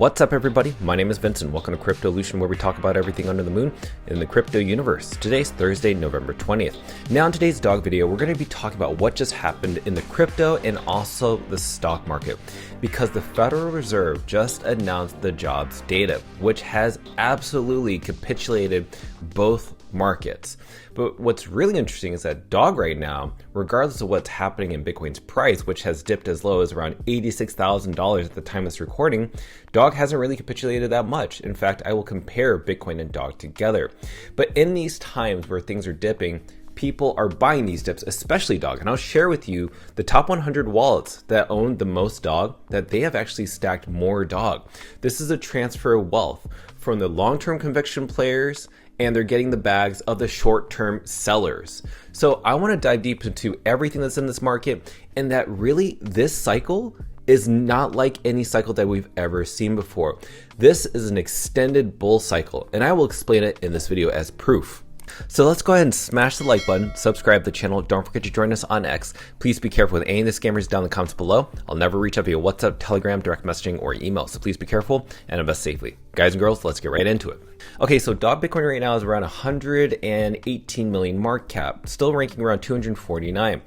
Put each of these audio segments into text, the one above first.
What's up everybody, my name is Vincent. Welcome to Cryptolution, where we talk about everything under the moon in the crypto universe. Today's Thursday, November 20th. Now in today's dog video, we're going to be talking about what just happened in the crypto and also the stock market, because the Federal Reserve just announced the jobs data, which has absolutely capitulated both markets. But what's really interesting is that dog right now, regardless of what's happening in Bitcoin's price, which has dipped as low as around $86,000 at the time of this recording, dog hasn't really capitulated that much. In fact, I will compare Bitcoin and dog together. But in these times where things are dipping, people are buying these dips, especially dog. And I'll share with you the top 100 wallets that own the most dog, that they have actually stacked more dog. This is a transfer of wealth from the long-term conviction players, and they're getting the bags of the short-term sellers. So I want to dive deep into everything that's in this market, and that really this cycle is not like any cycle that we've ever seen before. This is an extended bull cycle, and I will explain it in this video as proof. So let's go ahead and smash the like button, subscribe to the channel, don't forget to join us on X. Please be careful with any of the scammers down in the comments below. I'll never reach out via WhatsApp, Telegram, direct messaging, or email, so please be careful and invest safely. Guys and girls, let's get right into it. Okay, so dog Bitcoin right now is around 118 million market cap, still ranking around 249.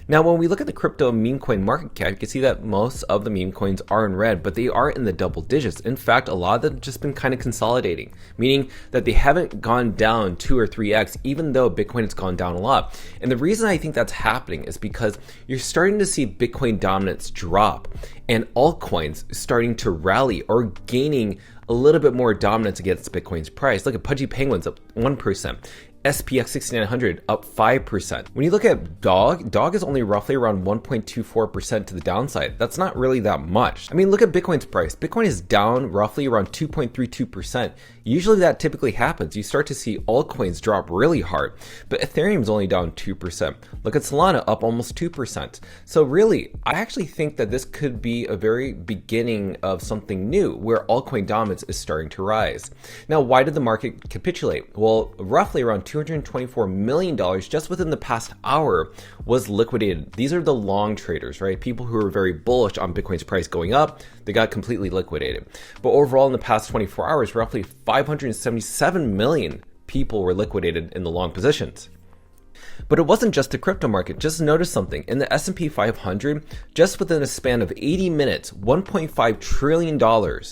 Now, when we look at the crypto meme coin market cap, you can see that most of the meme coins are in red, but they are in the double digits. In fact, a lot of them have just been kind of consolidating, meaning that they haven't gone down 2 or 3x, even though Bitcoin has gone down a lot. And the reason I think that's happening is because you're starting to see Bitcoin dominance drop and altcoins starting to rally or gaining a little bit more dominance against Bitcoin's price. Look at Pudgy Penguins up 1%. SPX 6900 up 5%. When you look at dog is only roughly around 1.24% to the downside. That's not really that much. I mean, look at Bitcoin's price. Bitcoin is down roughly around 2.32%. Usually that typically happens. You start to see altcoins drop really hard, but Ethereum is only down 2%. Look at Solana up almost 2%. So really, I actually think that this could be a very beginning of something new where altcoin dominance is starting to rise. Now, why did the market capitulate? Well, roughly around $224 million just within the past hour was liquidated. These are the long traders, right? People who are very bullish on Bitcoin's price going up, they got completely liquidated. But overall in the past 24 hours, roughly 577 million people were liquidated in the long positions. But it wasn't just the crypto market. Just notice something. In the S&P 500, just within a span of 80 minutes, $1.5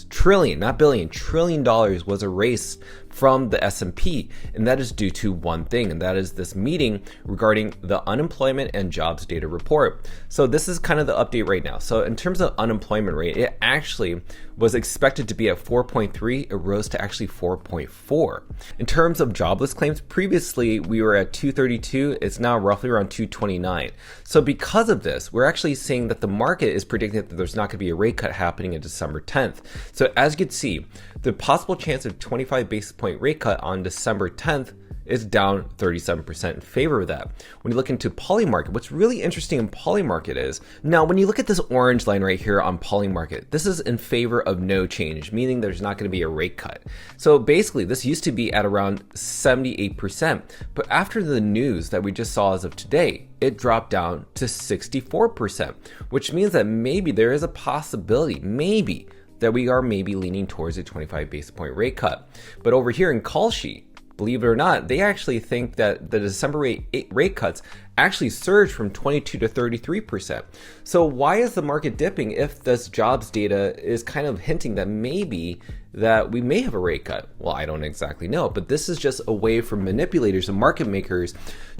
trillion, not billion, trillion dollars was erased from the S&P, and that is due to one thing, and that is this meeting regarding the unemployment and jobs data report. So this is kind of the update right now. So in terms of unemployment rate, it actually was expected to be at 4.3, it rose to actually 4.4. In terms of jobless claims, previously we were at 232, it's now roughly around 229. So because of this, we're actually seeing that the market is predicting that there's not going to be a rate cut happening in December 10th. So as you can see, the possible chance of 25 basis point rate cut on December 10th is down 37% in favor of that. When you look into Polymarket, what's really interesting in Polymarket is, now when you look at this orange line right here on Polymarket, this is in favor of no change, meaning there's not going to be a rate cut. So basically this used to be at around 78%, but after the news that we just saw as of today, it dropped down to 64%, which means that maybe there is a possibility, maybe, that we are maybe leaning towards a 25 basis point rate cut. But over here in Call Sheet, believe it or not, they actually think that the December rate cuts actually surged from 22 to 33%. So why is the market dipping if this jobs data is kind of hinting that maybe that we may have a rate cut? Well, I don't exactly know, but this is just a way for manipulators and market makers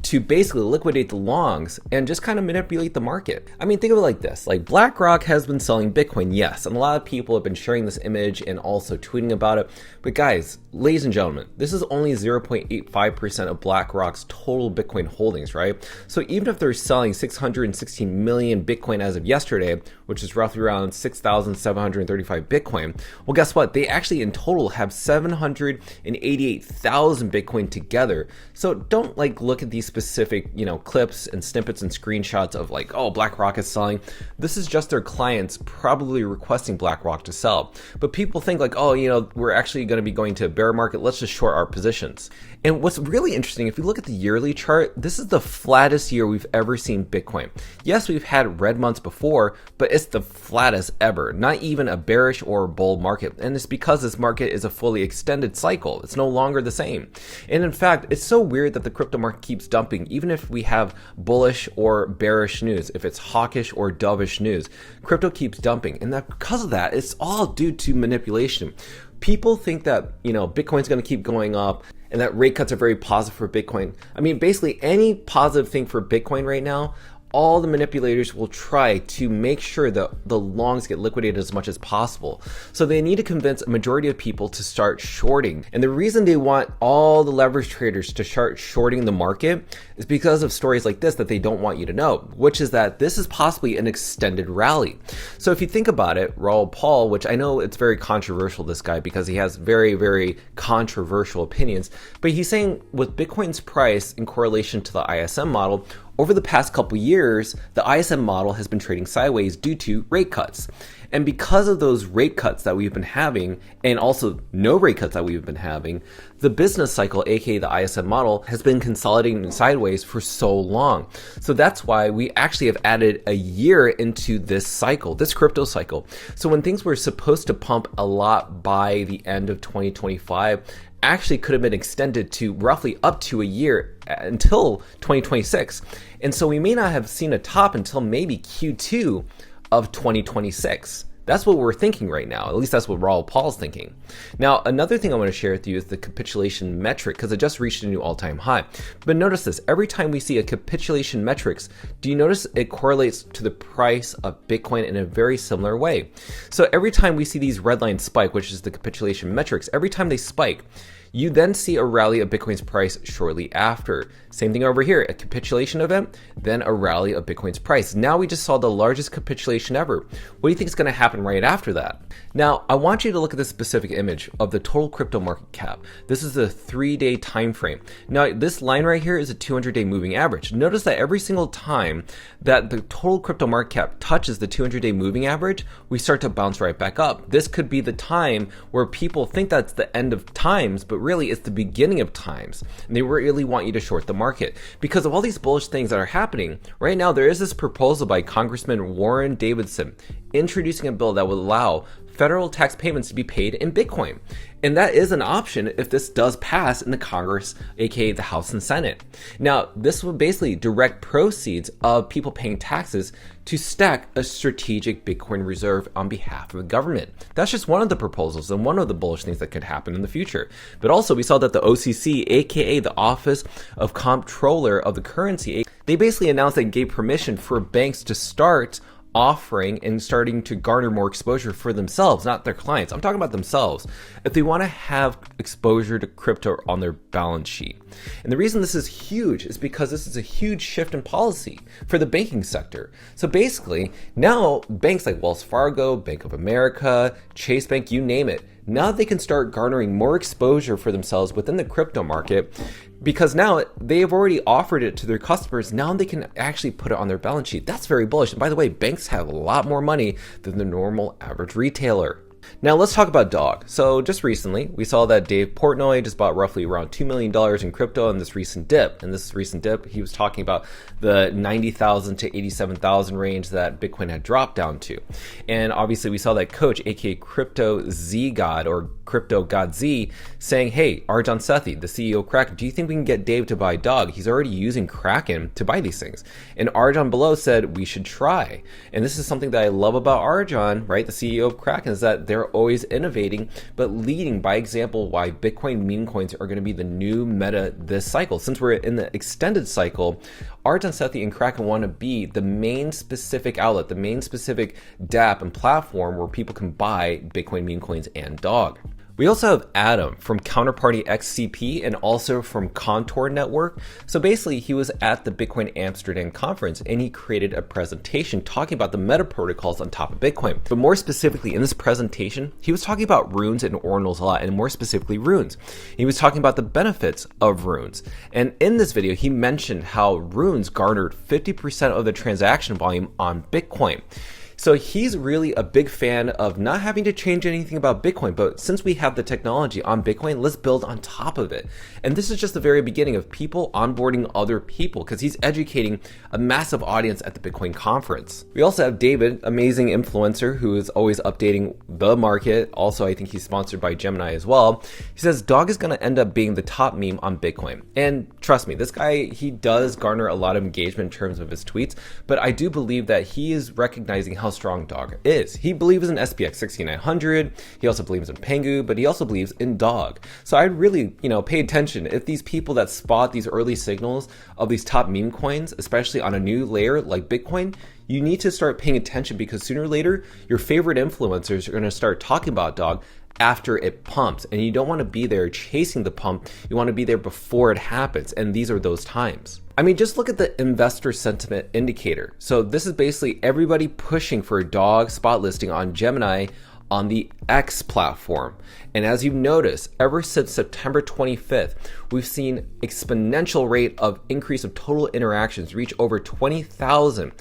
to basically liquidate the longs and just kind of manipulate the market. I mean, think of it like this, like BlackRock has been selling Bitcoin, yes, and a lot of people have been sharing this image and also tweeting about it. But guys, ladies and gentlemen, this is only 0.85% of BlackRock's total Bitcoin holdings, right? So even if they're selling 616 million Bitcoin as of yesterday, which is roughly around 6,735 Bitcoin, well, guess what? They actually in total have 788,000 Bitcoin together. So don't like look at these these specific, clips and snippets and screenshots of like, oh, BlackRock is selling. This is just their clients probably requesting BlackRock to sell. But people think like, oh, we're actually going to be going to a bear market. Let's just short our positions. And what's really interesting, if you look at the yearly chart, this is the flattest year we've ever seen Bitcoin. Yes, we've had red months before, but it's the flattest ever, not even a bearish or bull market. And it's because this market is a fully extended cycle. It's no longer the same. And in fact, it's so weird that the crypto market keeps dumping, even if we have bullish or bearish news, if it's hawkish or dovish news, crypto keeps dumping. And that because of that, it's all due to manipulation. People think that, Bitcoin's going to keep going up and that rate cuts are very positive for Bitcoin. I mean, basically any positive thing for Bitcoin right now, all the manipulators will try to make sure that the longs get liquidated as much as possible. So they need to convince a majority of people to start shorting. And the reason they want all the leverage traders to start shorting the market is because of stories like this that they don't want you to know, which is that this is possibly an extended rally. So if you think about it, Raoul Pal, which I know it's very controversial, this guy, because he has very, very controversial opinions, but he's saying with Bitcoin's price in correlation to the ISM model, over the past couple years, the ISM model has been trading sideways due to rate cuts. And because of those rate cuts that we've been having, and also no rate cuts that we've been having, the business cycle, aka the ISM model, has been consolidating sideways for so long. So that's why we actually have added a year into this cycle, this crypto cycle. So when things were supposed to pump a lot by the end of 2025, actually could have been extended to roughly up to a year until 2026. And so we may not have seen a top until maybe Q2 of 2026. That's what we're thinking right now. At least that's what Raoul Pal's thinking. Now, another thing I want to share with you is the capitulation metric, because it just reached a new all-time high. But notice this, every time we see a capitulation metrics, do you notice it correlates to the price of Bitcoin in a very similar way? So every time we see these red lines spike, which is the capitulation metrics, every time they spike, you then see a rally of Bitcoin's price shortly after. Same thing over here, a capitulation event, then a rally of Bitcoin's price. Now we just saw the largest capitulation ever. What do you think is going to happen right after that? Now, I want you to look at this specific image of the total crypto market cap. This is a 3-day time frame. Now, this line right here is a 200-day moving average. Notice that every single time that the total crypto market cap touches the 200-day moving average, we start to bounce right back up. This could be the time where people think that's the end of times, but really it's the beginning of times. And they really want you to short the market because of all these bullish things that are happening. Right now, there is this proposal by Congressman Warren Davidson introducing a bill that would allow federal tax payments to be paid in Bitcoin. And that is an option if this does pass in the Congress, aka the House and Senate. Now, this would basically direct proceeds of people paying taxes to stack a strategic Bitcoin reserve on behalf of the government. That's just one of the proposals and one of the bullish things that could happen in the future. But also we saw that the OCC, aka the Office of Comptroller of the Currency, they basically announced and gave permission for banks to start offering and starting to garner more exposure for themselves, not their clients. I'm talking about themselves. If they want to have exposure to crypto on their balance sheet. And the reason this is huge is because this is a huge shift in policy for the banking sector. So basically, now banks like Wells Fargo, Bank of America, Chase Bank, you name it, now they can start garnering more exposure for themselves within the crypto market because now they have already offered it to their customers. Now they can actually put it on their balance sheet. That's very bullish. And by the way, banks have a lot more money than the normal average retailer. Now let's talk about DOG. So just recently, we saw that Dave Portnoy just bought roughly around $2 million in crypto in this recent dip. And this recent dip, he was talking about the 90,000 to 87,000 range that Bitcoin had dropped down to. And obviously we saw that coach, aka Crypto Z God or Crypto God Z, saying, hey, Arjan Sethi, the CEO of Kraken, do you think we can get Dave to buy DOG? He's already using Kraken to buy these things. And Arjan below said we should try. And this is something that I love about Arjan, right? The CEO of Kraken, is that they're always innovating, but leading by example why Bitcoin meme coins are going to be the new meta this cycle. Since we're in the extended cycle, Arjan Sethi and Kraken want to be the main specific outlet, the main specific DApp and platform where people can buy Bitcoin meme coins and DOG. We also have Adam from Counterparty XCP and also from Contour Network. So basically he was at the Bitcoin Amsterdam conference and he created a presentation talking about the meta protocols on top of Bitcoin. But more specifically in this presentation, he was talking about runes and ordinals a lot, and more specifically runes. He was talking about the benefits of runes. And in this video, he mentioned how runes garnered 50% of the transaction volume on Bitcoin. So he's really a big fan of not having to change anything about Bitcoin, but since we have the technology on Bitcoin, let's build on top of it. And this is just the very beginning of people onboarding other people, because he's educating a massive audience at the Bitcoin conference. We also have David, amazing influencer who is always updating the market. Also, I think he's sponsored by Gemini as well. He says dog is going to end up being the top meme on Bitcoin. And trust me, this guy, he does garner a lot of engagement in terms of his tweets, but I do believe that he is recognizing how strong dog is. He believes in SPX 6900. He also believes in Pengu, but he also believes in dog. So I'd really, pay attention. If these people that spot these early signals of these top meme coins, especially on a new layer like Bitcoin, you need to start paying attention, because sooner or later, your favorite influencers are going to start talking about dog after it pumps, and you don't want to be there chasing the pump. You want to be there before it happens, and these are those times. I mean, just look at the investor sentiment indicator. So this is basically everybody pushing for a dog spot listing on Gemini on the X platform. And as you've noticed, ever since September 25th, we've seen exponential rate of increase of total interactions reach over 20,000.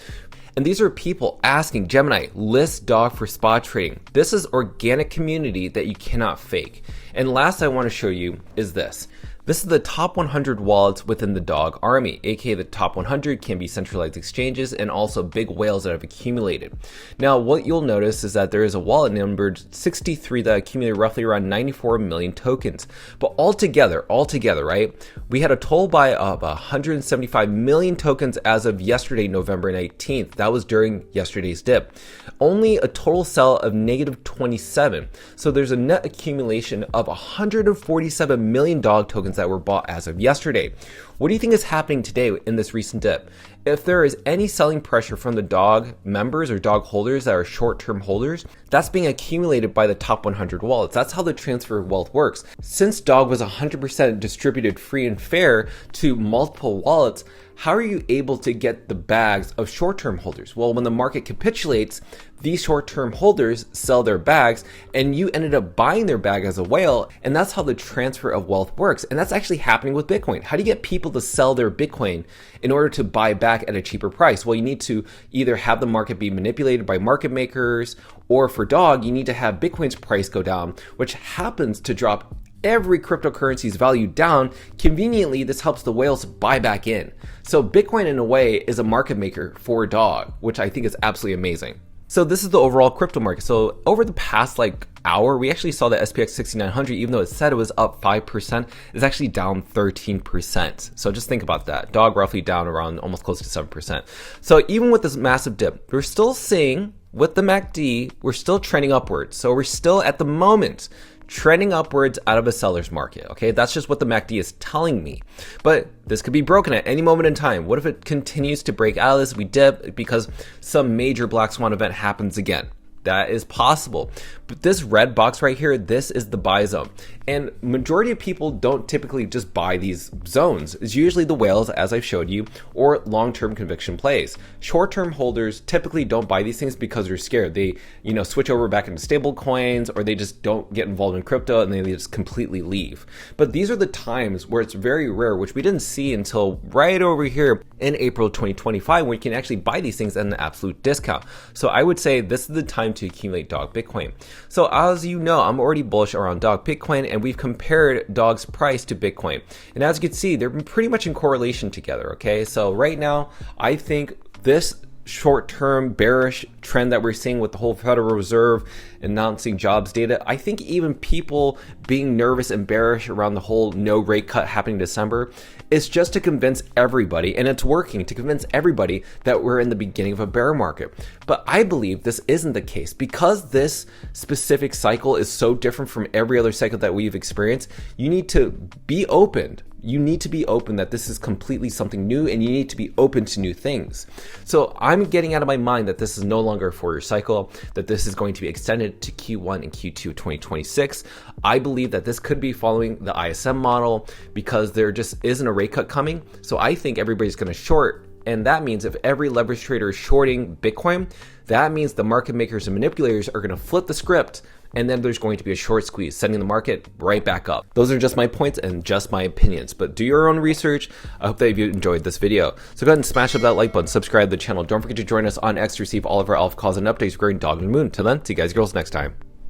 And these are people asking Gemini, list dog for spot trading. This is organic community that you cannot fake. And last I want to show you is this. This is the top 100 wallets within the dog army, aka the top 100 can be centralized exchanges and also big whales that have accumulated. Now, what you'll notice is that there is a wallet numbered 63 that accumulated roughly around 94 million tokens. But altogether, right, we had a total buy of 175 million tokens as of yesterday, November 19th. That was during yesterday's dip. Only a total sell of negative 27. So there's a net accumulation of 147 million dog tokens that were bought as of yesterday. What do you think is happening today in this recent dip? If there is any selling pressure from the dog members or dog holders that are short-term holders, that's being accumulated by the top 100 wallets. That's how the transfer of wealth works. Since dog was 100% distributed free and fair to multiple wallets, how are you able to get the bags of short-term holders? Well, when the market capitulates, these short-term holders sell their bags and you ended up buying their bag as a whale, and that's how the transfer of wealth works. And that's actually happening with Bitcoin. How do you get people to sell their Bitcoin in order to buy back at a cheaper price? Well, you need to either have the market be manipulated by market makers, or for dog, you need to have Bitcoin's price go down, which happens to drop every cryptocurrency's value down. Conveniently, this helps the whales buy back in. So Bitcoin, in a way, is a market maker for dog, which I think is absolutely amazing. So this is the overall crypto market. So over the past hour, we actually saw the SPX 6900, even though it said it was up 5%, it's actually down 13%. So just think about that. Dog roughly down around almost close to 7%. So even with this massive dip, we're still seeing with the MACD, we're still trending upwards. So we're still at the moment trending upwards out of a seller's market. Okay, that's just what the MACD is telling me. But this could be broken at any moment in time. What if it continues to break out as we dip because some major black swan event happens again? That is possible. But this red box right here, this is the buy zone. And majority of people don't typically just buy these zones. It's usually the whales, as I've showed you, or long-term conviction plays. Short-term holders typically don't buy these things because they're scared. They, switch over back into stable coins, or they just don't get involved in crypto and they just completely leave. But these are the times where it's very rare, which we didn't see until right over here in April 2025, when you can actually buy these things at an absolute discount. So I would say this is the time to accumulate dog Bitcoin. So as you know, I'm already bullish around dog Bitcoin, and we've compared dog's price to Bitcoin. And as you can see, they're pretty much in correlation together, okay? So right now, I think this short-term bearish trend that we're seeing with the whole Federal Reserve announcing jobs data, I think even people being nervous and bearish around the whole no rate cut happening in December, is just to convince everybody, and it's working, to convince everybody that we're in the beginning of a bear market. But I believe this isn't the case, because this specific cycle is so different from every other cycle that we've experienced. You need to be opened. you need to be open that this is completely something new, and you need to be open to new things. So I'm getting out of my mind that this is no longer a 4-year cycle, that this is going to be extended to Q1 and Q2 2026. I believe that this could be following the ISM model because there just isn't a rate cut coming. So I think everybody's going to short. And that means if every leverage trader is shorting Bitcoin, that means the market makers and manipulators are going to flip the script, and then there's going to be a short squeeze, sending the market right back up. Those are just my points and just my opinions, but do your own research. I hope that you enjoyed this video. So go ahead and smash up that like button, subscribe to the channel. Don't forget to join us on X to receive all of our alpha calls and updates regarding Dog and Moon. Till then, see you guys girls next time.